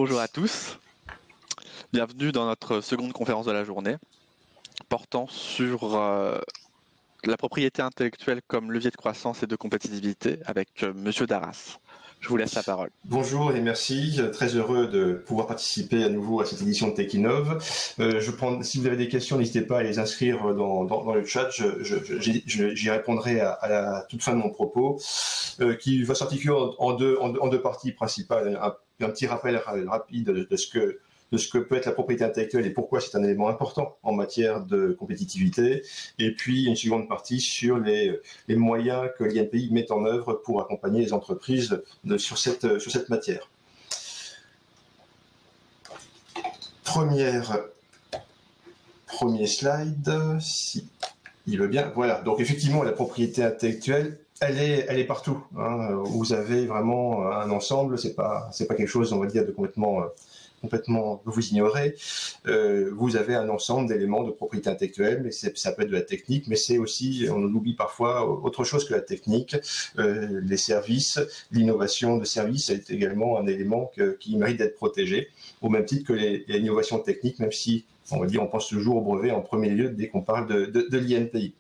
Bonjour à tous, bienvenue dans notre seconde conférence de la journée portant sur la propriété intellectuelle comme levier de croissance et de compétitivité avec Monsieur Darras. Je vous laisse la parole. Bonjour et merci, très heureux de pouvoir participer à nouveau à cette édition de TechInnov. Si vous avez des questions, n'hésitez pas à les inscrire dans le chat, j'y répondrai à la toute fin de mon propos, qui va s'articuler en deux parties principales. Un petit rappel rapide de ce que peut être la propriété intellectuelle et pourquoi c'est un élément important en matière de compétitivité, et puis une seconde partie sur les moyens que l'INPI met en œuvre pour accompagner les entreprises sur cette matière. Premier slide, si il veut bien. Voilà, donc effectivement la propriété intellectuelle, elle est partout. Hein. Vous avez vraiment un ensemble, c'est pas quelque chose, on va dire, de complètement que vous ignorez. Vous avez un ensemble d'éléments de propriété intellectuelle, mais ça peut être de la technique, mais c'est aussi, on oublie parfois, autre chose que la technique. Les services, l'innovation de services est également un élément qui mérite d'être protégé, au même titre que l'innovation technique, même si on va dire, on pense toujours au brevet en premier lieu dès qu'on parle de l'INPI.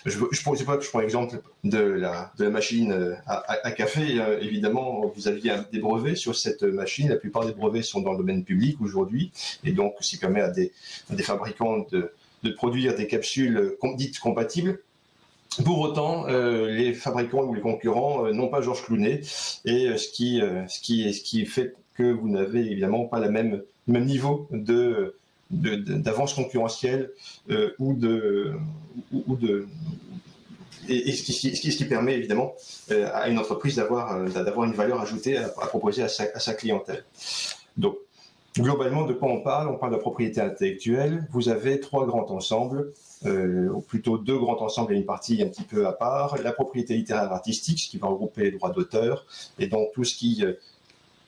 Je prends l'exemple de la machine à café. Évidemment, vous aviez des brevets sur cette machine. La plupart des brevets sont dans le domaine public aujourd'hui, et donc ce qui permet à des fabricants de produire des capsules dites compatibles. Pour autant, les fabricants ou les concurrents n'ont pas Georges Clooney, et ce qui fait que vous n'avez évidemment pas le même niveau d'avance concurrentielle et ce qui permet évidemment à une entreprise d'avoir une valeur ajoutée à proposer à sa clientèle. Donc globalement, de quoi on parle? On parle de la propriété intellectuelle. Vous avez trois grands ensembles, ou plutôt deux grands ensembles et une partie un petit peu à part. La propriété littéraire artistique, ce qui va regrouper les droits d'auteur, et donc tout ce qui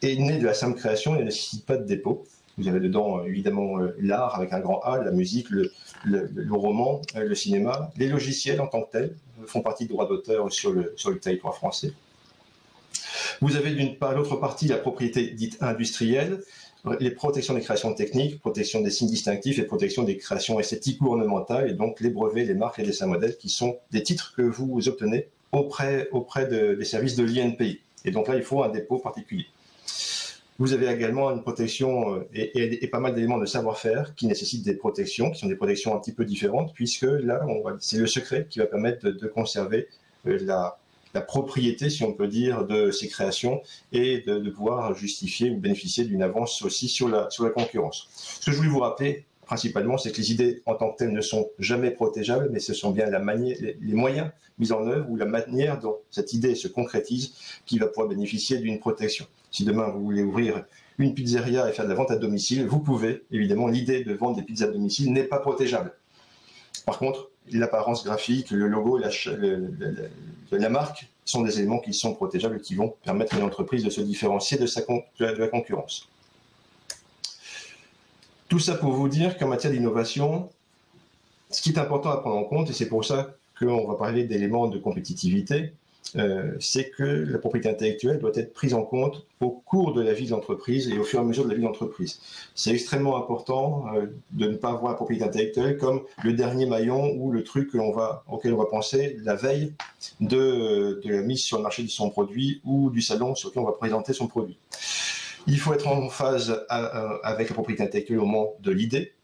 est né de la simple création et ne nécessite pas de dépôt. Vous avez dedans évidemment l'art avec un grand A, la musique, le roman, le cinéma. Les logiciels en tant que tels font partie de droits d'auteur sur le territoire français. Vous avez d'une part l'autre partie, la propriété dite industrielle, les protections des créations techniques, protection des signes distinctifs et protection des créations esthétiques ou ornementales, et donc les brevets, les marques, les dessins modèles qui sont des titres que vous obtenez auprès des services de l'INPI. Et donc là, il faut un dépôt particulier. Vous avez également une protection et pas mal d'éléments de savoir-faire qui nécessitent des protections, qui sont des protections un petit peu différentes, puisque là, c'est le secret qui va permettre de conserver la propriété, si on peut dire, de ces créations et de pouvoir justifier ou bénéficier d'une avance aussi sur la concurrence. Ce que je voulais vous rappeler, principalement, c'est que les idées en tant que telles ne sont jamais protégeables, mais ce sont bien les moyens mis en œuvre ou la manière dont cette idée se concrétise qui va pouvoir bénéficier d'une protection. Si demain vous voulez ouvrir une pizzeria et faire de la vente à domicile, vous pouvez, évidemment, l'idée de vendre des pizzas à domicile n'est pas protégeable. Par contre, l'apparence graphique, le logo, la marque sont des éléments qui sont protégeables et qui vont permettre à une entreprise de se différencier de la concurrence. Tout ça pour vous dire qu'en matière d'innovation, ce qui est important à prendre en compte, et c'est pour ça qu'on va parler d'éléments de compétitivité, c'est que la propriété intellectuelle doit être prise en compte au cours de la vie de l'entreprise et au fur et à mesure de la vie de l'entreprise. C'est extrêmement important de ne pas avoir la propriété intellectuelle comme le dernier maillon ou le truc auquel on va penser la veille de la mise sur le marché de son produit ou du salon sur lequel on va présenter son produit. Il faut être en phase avec la propriété intellectuelle au moment de l'idée.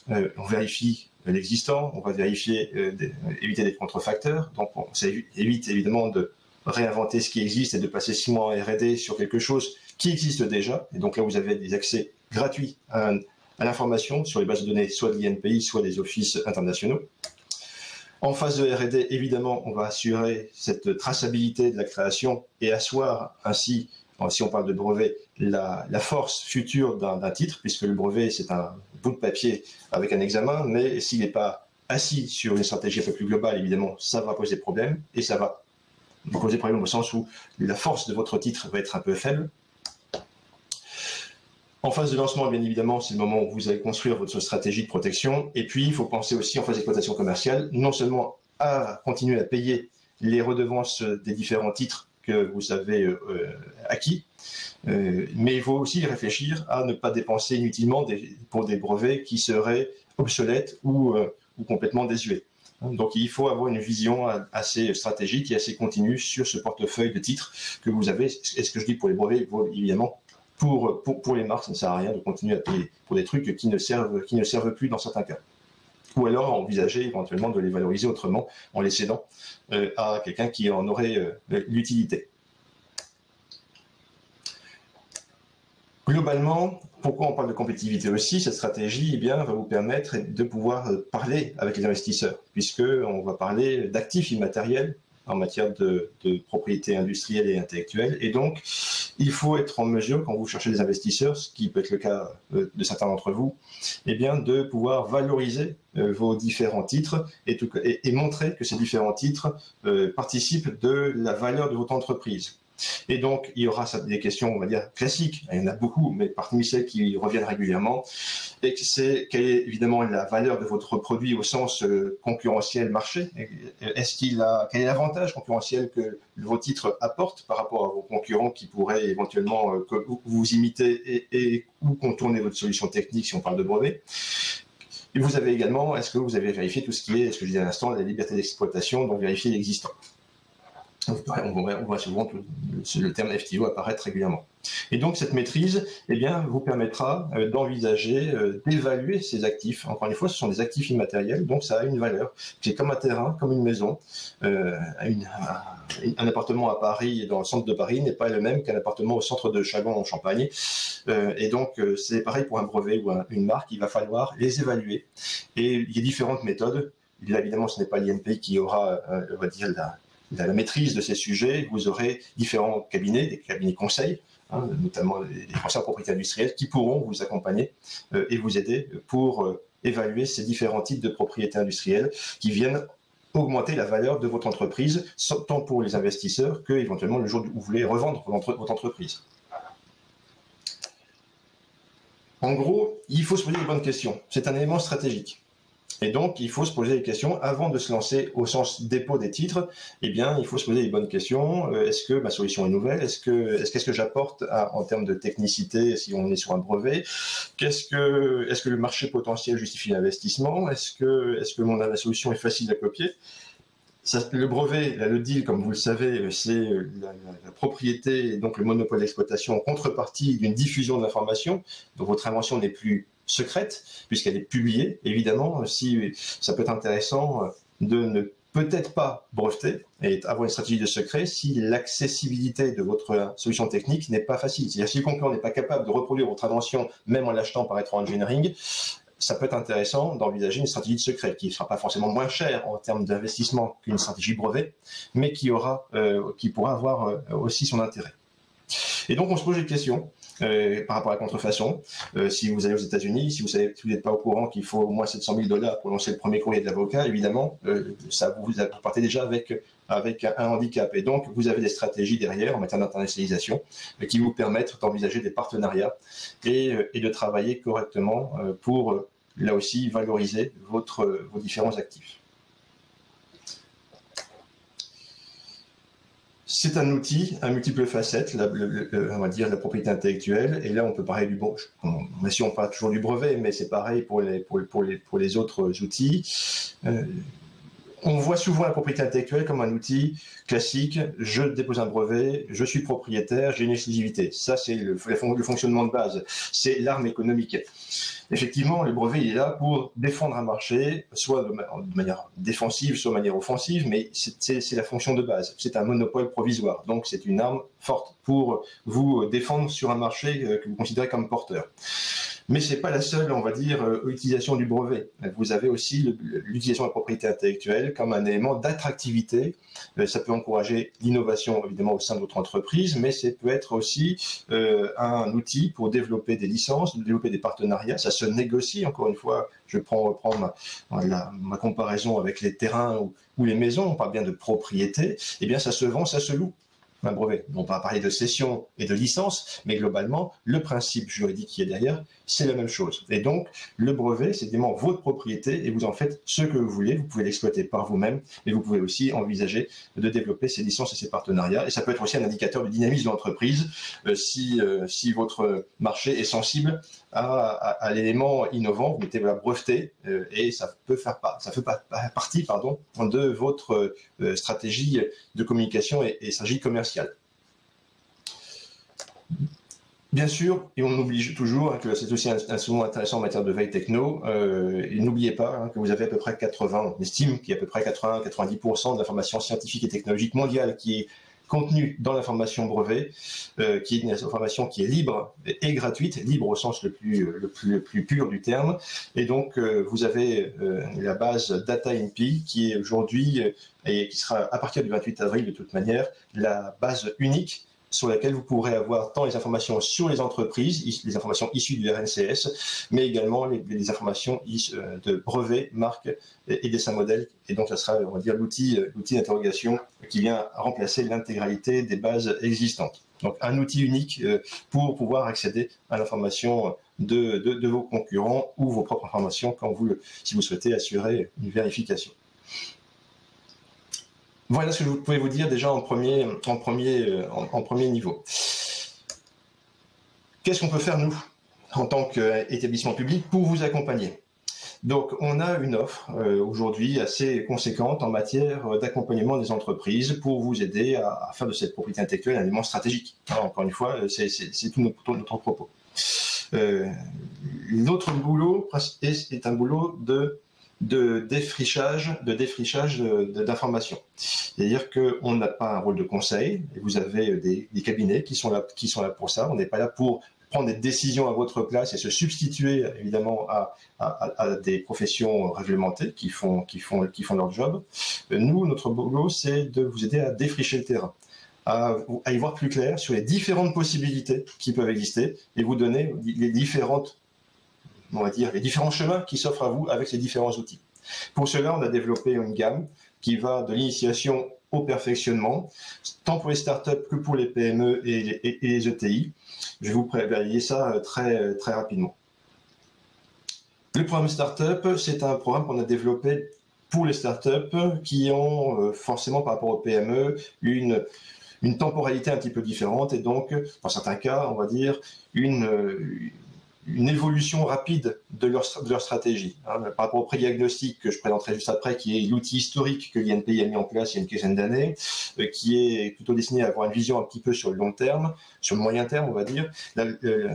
On vérifie l'existant, on va éviter des contrefacteurs, donc ça évite évidemment de réinventer ce qui existe et de passer 6 mois en R&D sur quelque chose qui existe déjà. Et donc là, vous avez des accès gratuits à l'information sur les bases de données, soit de l'INPI, soit des offices internationaux. En phase de R&D, évidemment, on va assurer cette traçabilité de la création et asseoir ainsi, si on parle de brevet, la force future d'un titre, puisque le brevet, c'est un bout de papier avec un examen, mais s'il n'est pas assis sur une stratégie un peu plus globale, évidemment, ça va poser problème, et ça va poser problème au sens où la force de votre titre va être un peu faible. En phase de lancement, bien évidemment, c'est le moment où vous allez construire votre stratégie de protection, et puis il faut penser aussi en phase d'exploitation commerciale, non seulement à continuer à payer les redevances des différents titres que vous avez acquis. Mais il faut aussi réfléchir à ne pas dépenser inutilement pour des brevets qui seraient obsolètes ou complètement désuets. Donc il faut avoir une vision assez stratégique et assez continue sur ce portefeuille de titres que vous avez. Et ce que je dis pour les brevets, évidemment, pour les marques, ça ne sert à rien de continuer à payer pour des trucs qui ne servent plus dans certains cas. Ou alors envisager éventuellement de les valoriser autrement en les cédant à quelqu'un qui en aurait l'utilité. Globalement, pourquoi on parle de compétitivité aussi? Cette stratégie va vous permettre de pouvoir parler avec les investisseurs, puisqu'on va parler d'actifs immatériels en matière de propriété industrielle et intellectuelle. Et donc, il faut être en mesure, quand vous cherchez des investisseurs, ce qui peut être le cas de certains d'entre vous, de pouvoir valoriser vos différents titres et montrer que ces différents titres participent de la valeur de votre entreprise. Et donc, il y aura des questions, on va dire, classiques. Il y en a beaucoup, mais parmi celles qui reviennent régulièrement, et c'est quelle est évidemment la valeur de votre produit au sens concurrentiel marché. Quel est l'avantage concurrentiel que vos titres apportent par rapport à vos concurrents qui pourraient éventuellement vous imiter ou contourner votre solution technique si on parle de brevet. Et vous avez également, est-ce que vous avez vérifié tout ce qui est, ce que je disais à l'instant, la liberté d'exploitation, donc vérifier l'existant. On voit souvent le terme FTO apparaître régulièrement. Et donc cette maîtrise vous permettra d'envisager, d'évaluer ces actifs. Encore une fois, ce sont des actifs immatériels, donc ça a une valeur. C'est comme un terrain, comme une maison. Un appartement à Paris, dans le centre de Paris, n'est pas le même qu'un appartement au centre de Châlons en Champagne. Et donc c'est pareil pour un brevet ou une marque, il va falloir les évaluer. Et il y a différentes méthodes. Évidemment, ce n'est pas l'INPI qui aura, on va dire, la maîtrise de ces sujets. Vous aurez différents cabinets, des cabinets conseils, notamment les conseils en propriété industrielle, qui pourront vous accompagner et vous aider pour évaluer ces différents types de propriétés industrielles qui viennent augmenter la valeur de votre entreprise, tant pour les investisseurs que éventuellement le jour où vous voulez revendre votre entreprise. En gros, il faut se poser les bonnes questions. C'est un élément stratégique. Et donc, il faut se poser des questions avant de se lancer au sens dépôt des titres. Il faut se poser les bonnes questions. Est-ce que ma solution est nouvelle? Est-ce que j'apporte en termes de technicité si on est sur un brevet? Est-ce que le marché potentiel justifie l'investissement? Est-ce que la solution est facile à copier? Le brevet, le deal, comme vous le savez, c'est la propriété, donc le monopole d'exploitation en contrepartie d'une diffusion de l'information. Donc votre invention n'est plus secrète, puisqu'elle est publiée. Évidemment, si ça peut être intéressant de ne peut-être pas breveter et avoir une stratégie de secret si l'accessibilité de votre solution technique n'est pas facile. C'est-à-dire si le concurrent n'est pas capable de reproduire votre invention, même en l'achetant par engineering, ça peut être intéressant d'envisager une stratégie de secret qui ne sera pas forcément moins chère en termes d'investissement qu'une stratégie brevet, mais qui pourra avoir aussi son intérêt. Et donc, on se pose des questions par rapport à la contrefaçon. Si vous allez aux États-Unis, si vous n'êtes pas au courant qu'il faut au moins $700 000 pour lancer le premier courrier de l'avocat, évidemment, vous partez déjà avec un handicap. Et donc, vous avez des stratégies derrière en matière d'internationalisation qui vous permettent d'envisager des partenariats et de travailler correctement pour, là aussi, valoriser vos différents actifs. C'est un outil à multiples facettes, on va dire la propriété intellectuelle, et là on peut parler si on parle toujours du brevet, mais c'est pareil pour les autres outils. On voit souvent la propriété intellectuelle comme un outil classique. Je dépose un brevet, je suis propriétaire, j'ai une exclusivité. Ça, c'est le fonctionnement de base. C'est l'arme économique. Effectivement, le brevet il est là pour défendre un marché, soit de manière défensive, soit de manière offensive, mais c'est la fonction de base. C'est un monopole provisoire. Donc, c'est une arme forte pour vous défendre sur un marché que vous considérez comme porteur. Mais ce n'est pas la seule, on va dire, utilisation du brevet. Vous avez aussi l'utilisation de la propriété intellectuelle comme un élément d'attractivité. Ça peut encourager l'innovation, évidemment, au sein de votre entreprise, mais ça peut être aussi un outil pour développer des licences, développer des partenariats. Ça se négocie, encore une fois, je reprends ma comparaison avec les terrains ou les maisons, on parle bien de propriété, eh bien ça se vend, ça se loue. un brevet. On va parler de cession et de licence, mais globalement, le principe juridique qui est derrière, c'est la même chose. Et donc, le brevet, c'est évidemment votre propriété et vous en faites ce que vous voulez. Vous pouvez l'exploiter par vous-même, mais vous pouvez aussi envisager de développer ces licences et ces partenariats. Et ça peut être aussi un indicateur de dynamisme de l'entreprise si votre marché est sensible à l'élément innovant. Vous mettez breveté et ça fait partie de votre stratégie de communication et stratégie commerciale. Bien sûr, et on oublie toujours que c'est aussi un instrument intéressant en matière de veille techno. N'oubliez pas que vous avez à peu près on estime qu'il y a à peu près 80-90% de l'information scientifique et technologique mondiale qui est contenue dans l'information brevet, qui est une information qui est libre et gratuite, libre au sens le plus pur du terme. Et donc, vous avez la base DataINPI qui est aujourd'hui, et qui sera à partir du 28 avril de toute manière, la base unique sur laquelle vous pourrez avoir tant les informations sur les entreprises, les informations issues du RNCS, mais également les informations de brevets, marques et dessins modèles. Et donc, ça sera, on va dire, l'outil d'interrogation qui vient remplacer l'intégralité des bases existantes. Donc, un outil unique pour pouvoir accéder à l'information de vos concurrents ou vos propres informations si vous souhaitez assurer une vérification. Voilà ce que je pouvais vous dire déjà en premier niveau. Qu'est-ce qu'on peut faire, nous, en tant qu'établissement public, pour vous accompagner? Donc, on a une offre aujourd'hui assez conséquente en matière d'accompagnement des entreprises pour vous aider à faire de cette propriété intellectuelle un élément stratégique. Alors, encore une fois, c'est tout notre propos. L'autre boulot est un boulot de défrichage d'informations. C'est-à-dire qu'on n'a pas un rôle de conseil, et vous avez des cabinets qui sont là pour ça. On n'est pas là pour prendre des décisions à votre place et se substituer évidemment à des professions réglementées qui font leur job. Nous, notre boulot, c'est de vous aider à défricher le terrain, à y voir plus clair sur les différentes possibilités qui peuvent exister et vous donner les différents chemins qui s'offrent à vous avec ces différents outils. Pour cela, on a développé une gamme qui va de l'initiation au perfectionnement, tant pour les startups que pour les PME et les ETI. Je vais vous balayer ça très, très rapidement. Le programme Startup, c'est un programme qu'on a développé pour les startups qui ont forcément par rapport aux PME une temporalité un petit peu différente et donc, dans certains cas, on va dire, une évolution rapide de leur stratégie. Par rapport au pré-diagnostic que je présenterai juste après, qui est l'outil historique que l'INPI a mis en place il y a une quinzaine d'années, qui est plutôt destiné à avoir une vision un petit peu sur le long terme, sur le moyen terme, on va dire.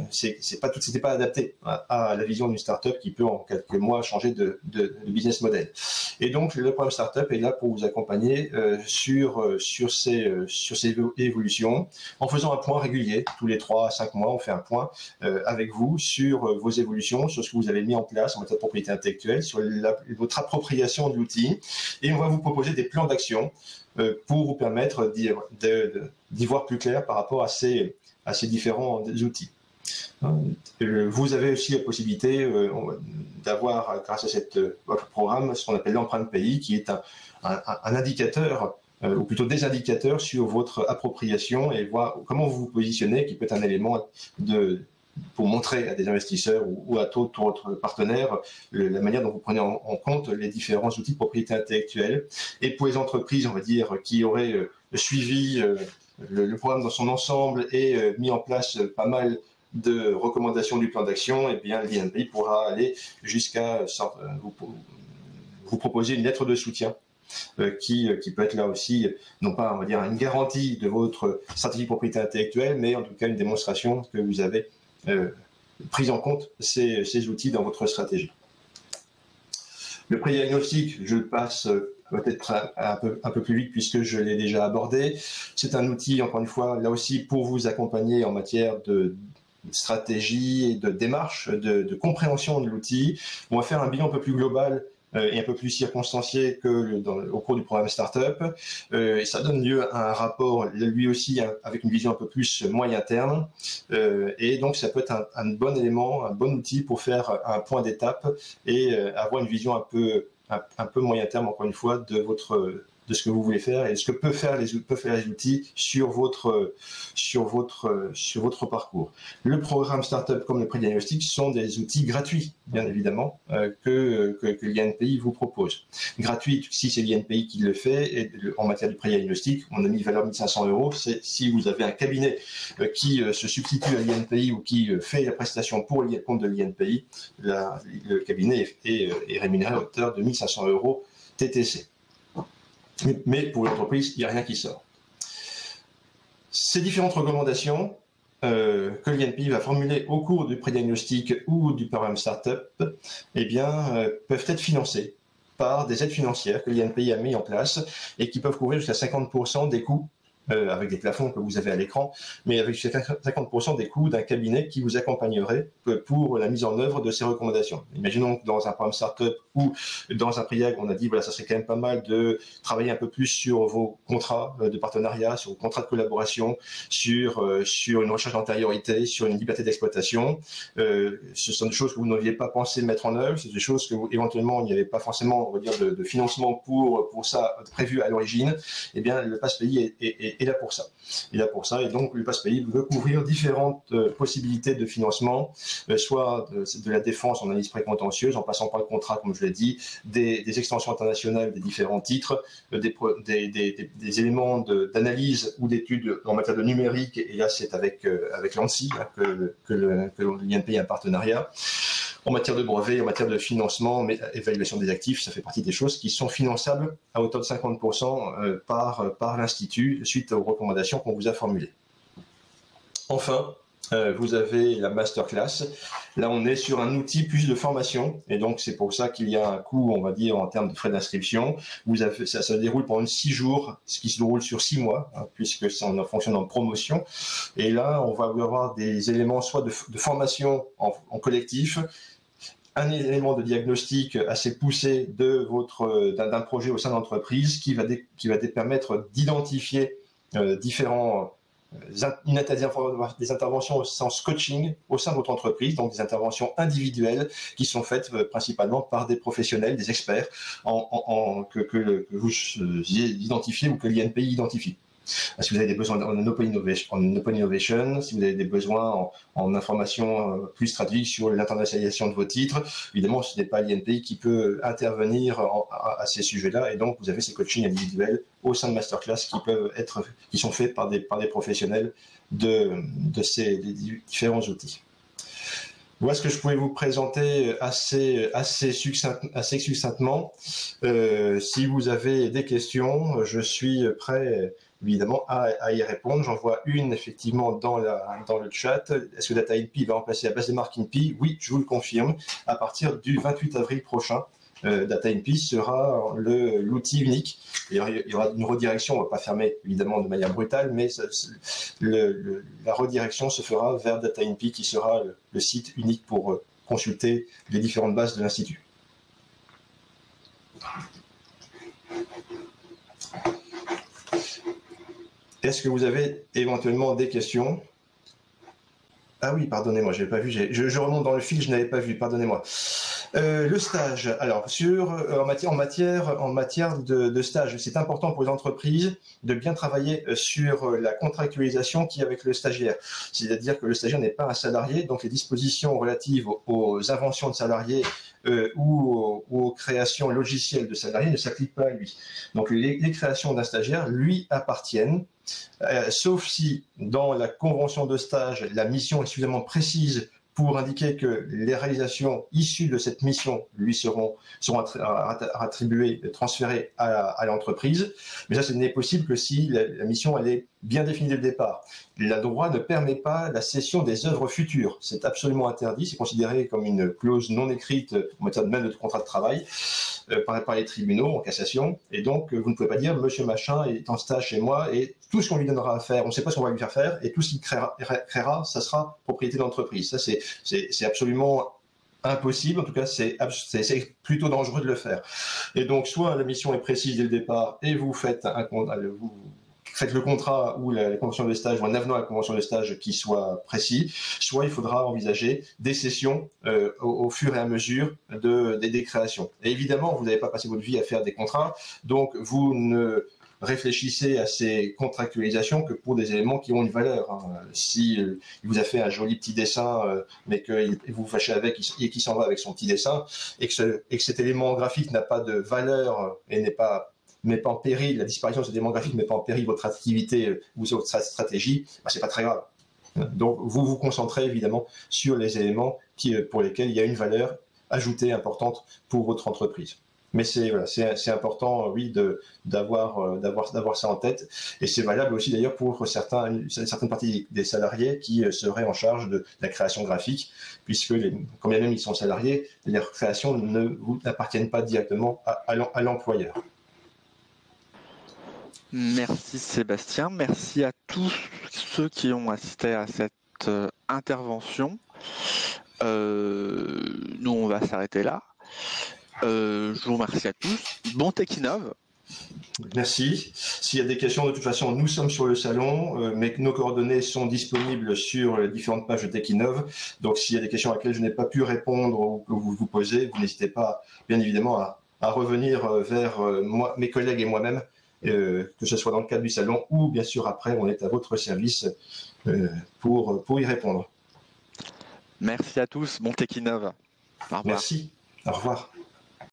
C'était pas adapté à la vision d'une startup qui peut en quelques mois changer de business model. Et donc le programme Startup est là pour vous accompagner sur ces évolutions, en faisant un point régulier tous les 3 à 5 mois. On fait un point avec vous sur vos évolutions, sur ce que vous avez mis en place en matière de propriété intellectuelle, sur votre appropriation de l'outil, et on va vous proposer des plans d'action pour vous permettre d'y voir plus clair par rapport à ces différents outils. Vous avez aussi la possibilité d'avoir, grâce à votre programme, ce qu'on appelle l'empreinte pays, qui est un indicateur, ou plutôt des indicateurs sur votre appropriation et voir comment vous vous positionnez, qui peut être un élément pour montrer à des investisseurs ou à tout autre partenaire la manière dont vous prenez en compte les différents outils de propriété intellectuelle. Et pour les entreprises, on va dire, qui auraient suivi le programme dans son ensemble et mis en place pas mal de recommandations du plan d'action, eh bien l'INPI pourra aller jusqu'à vous proposer une lettre de soutien qui peut être là aussi, non pas on va dire une garantie de votre stratégie de propriété intellectuelle, mais en tout cas une démonstration que vous avez pris en compte ces outils dans votre stratégie. Le pré-diagnostic, je le passe peut-être un peu plus vite puisque je l'ai déjà abordé. C'est un outil, encore une fois, là aussi pour vous accompagner en matière de stratégie et de démarche, de compréhension de l'outil. On va faire un bilan un peu plus global et un peu plus circonstancié que au cours du programme Startup. Et ça donne lieu à un rapport, lui aussi, avec une vision un peu plus moyen terme. Et donc, ça peut être un bon élément, un bon outil pour faire un point d'étape et avoir une vision un peu moyen terme, encore une fois, de votre de ce que vous voulez faire et de ce que peuvent faire les outils sur votre parcours. Le programme Startup comme le pré-diagnostic sont des outils gratuits, bien évidemment, que l'INPI vous propose. Gratuit si c'est l'INPI qui le fait, et en matière de pré-diagnostic, on a mis valeur 1 500 €. C'est si vous avez un cabinet qui se substitue à l'INPI ou qui fait la prestation pour le compte de l'INPI, le cabinet est rémunéré à hauteur de 1 500 € TTC. Mais pour l'entreprise, il n'y a rien qui sort. Ces différentes recommandations que l'INPI va formuler au cours du pré-diagnostic ou du programme Startup, eh bien, peuvent être financées par des aides financières que l'INPI a mis en place et qui peuvent couvrir jusqu'à 50% des coûts, avec des plafonds que vous avez à l'écran, mais avec jusqu'à 50% des coûts d'un cabinet qui vous accompagnerait pour la mise en œuvre de ces recommandations. Imaginons que dans un programme Startup ou dans un PRIAG, on a dit voilà, ça serait quand même pas mal de travailler un peu plus sur vos contrats de partenariat, sur vos contrats de collaboration, sur une recherche d'antériorité, sur une liberté d'exploitation. Ce sont des choses que vous n'aviez pas pensé mettre en œuvre, c'est des choses que éventuellement il n'y avait pas forcément, on va dire, de financement pour ça prévu à l'origine. Eh bien, le PASPI est là pour ça. Il est là pour ça, et donc le PASPI veut couvrir différentes possibilités de financement, soit de la défense en analyse précontentieuse, en passant par le contrat, comme je l'ai dit, des extensions internationales des différents titres, des éléments d'analyse ou d'études en matière de numérique, et là c'est avec l'ANSSI que l'INPI a un partenariat. En matière de brevets, en matière de financement, mais évaluation des actifs, ça fait partie des choses qui sont finançables à hauteur de 50% par l'Institut suite aux recommandations qu'on vous a formulées. Enfin, vous avez la masterclass. Là, on est sur un outil plus de formation, et donc c'est pour ça qu'il y a un coût, on va dire, en termes de frais d'inscription. Ça se déroule pendant 6 jours, ce qui se déroule sur 6 mois, puisque ça on fonctionne en promotion. Et là, on va avoir des éléments soit de formation en collectif, un élément de diagnostic assez poussé d'un projet au sein de l'entreprise qui va permettre d'identifier des interventions au sens coaching au sein de votre entreprise, donc des interventions individuelles qui sont faites principalement par des professionnels, des experts que vous identifiez ou que l'INPI identifie. Si vous avez des besoins en Open Innovation, si vous avez des besoins en information plus traduite sur l'internationalisation de vos titres, évidemment, ce n'est pas l'INPI qui peut intervenir à ces sujets-là, et donc vous avez ces coachings individuels au sein de masterclass qui sont faits par des professionnels de ces différents outils. Voilà ce que je pouvais vous présenter assez succinctement. Si vous avez des questions, je suis prêt évidemment à y répondre. J'en vois une effectivement dans le chat. Est-ce que DataINPI va remplacer la base des marques INPI? Oui, je vous le confirme. À partir du 28 avril prochain, DataINPI sera l'outil unique. Il y aura une redirection, on ne va pas fermer évidemment de manière brutale, mais la redirection se fera vers DataINPI qui sera le site unique pour consulter les différentes bases de l'Institut. Est-ce que vous avez éventuellement des questions? Ah oui, pardonnez-moi, je n'avais pas vu. Je remonte dans le fil, je n'avais pas vu, pardonnez-moi. Le stage. Alors, en matière de stage, c'est important pour les entreprises de bien travailler sur la contractualisation qui est avec le stagiaire. C'est-à-dire que le stagiaire n'est pas un salarié, donc les dispositions relatives aux inventions de salariés ou aux créations logicielles de salariés ne s'appliquent pas à lui. Donc, les créations d'un stagiaire lui appartiennent. Sauf si dans la convention de stage, la mission est suffisamment précise pour indiquer que les réalisations issues de cette mission lui seront attribuées, transférées à l'entreprise. Mais ça, ce n'est possible que si la mission elle est bien définie dès le départ. La loi ne permet pas la cession des œuvres futures. C'est absolument interdit. C'est considéré comme une clause non écrite en matière même de contrat de travail par les tribunaux en cassation. Et donc, vous ne pouvez pas dire « Monsieur Machin est en stage chez moi et tout ce qu'on lui donnera à faire, on ne sait pas ce qu'on va lui faire faire et tout ce qu'il créera, ça sera propriété de l'entreprise. » Ça, c'est absolument impossible. En tout cas, c'est plutôt dangereux de le faire. Et donc, soit la mission est précise dès le départ et vous faites vous faites le contrat ou la convention de stage ou un avenant à la convention de stage qui soit précis, soit il faudra envisager des cessions au fur et à mesure des créations. Et évidemment, vous n'avez pas passé votre vie à faire des contrats, donc vous ne réfléchissez à ces contractualisations que pour des éléments qui ont une valeur. Hein. Si il vous a fait un joli petit dessin, mais que vous vous fâchez avec et qu'il s'en va avec son petit dessin, et que cet élément graphique n'a pas de valeur et met pas en péril, la disparition de cet élément graphique ne met pas en péril votre activité ou votre stratégie, ben, c'est pas très grave. Donc vous vous concentrez évidemment sur les éléments pour lesquels il y a une valeur ajoutée importante pour votre entreprise. Mais c'est important, oui, d'avoir ça en tête. Et c'est valable aussi d'ailleurs pour certaines parties des salariés qui seraient en charge de la création graphique, puisque quand bien même ils sont salariés, leurs créations ne vous appartiennent pas directement à l'employeur. Merci Sébastien, merci à tous ceux qui ont assisté à cette intervention. Nous, on va s'arrêter là. Je vous remercie à tous. Bon Techinov. Merci. S'il y a des questions, de toute façon, nous sommes sur le salon, mais nos coordonnées sont disponibles sur les différentes pages de Techinov. Donc, s'il y a des questions à laquelle je n'ai pas pu répondre ou que vous vous posez, vous n'hésitez pas, bien évidemment, à revenir vers mes collègues et moi-même, que ce soit dans le cadre du salon ou, bien sûr, après, on est à votre service pour y répondre. Merci à tous. Bon Techinov. Au revoir. Merci. Au revoir.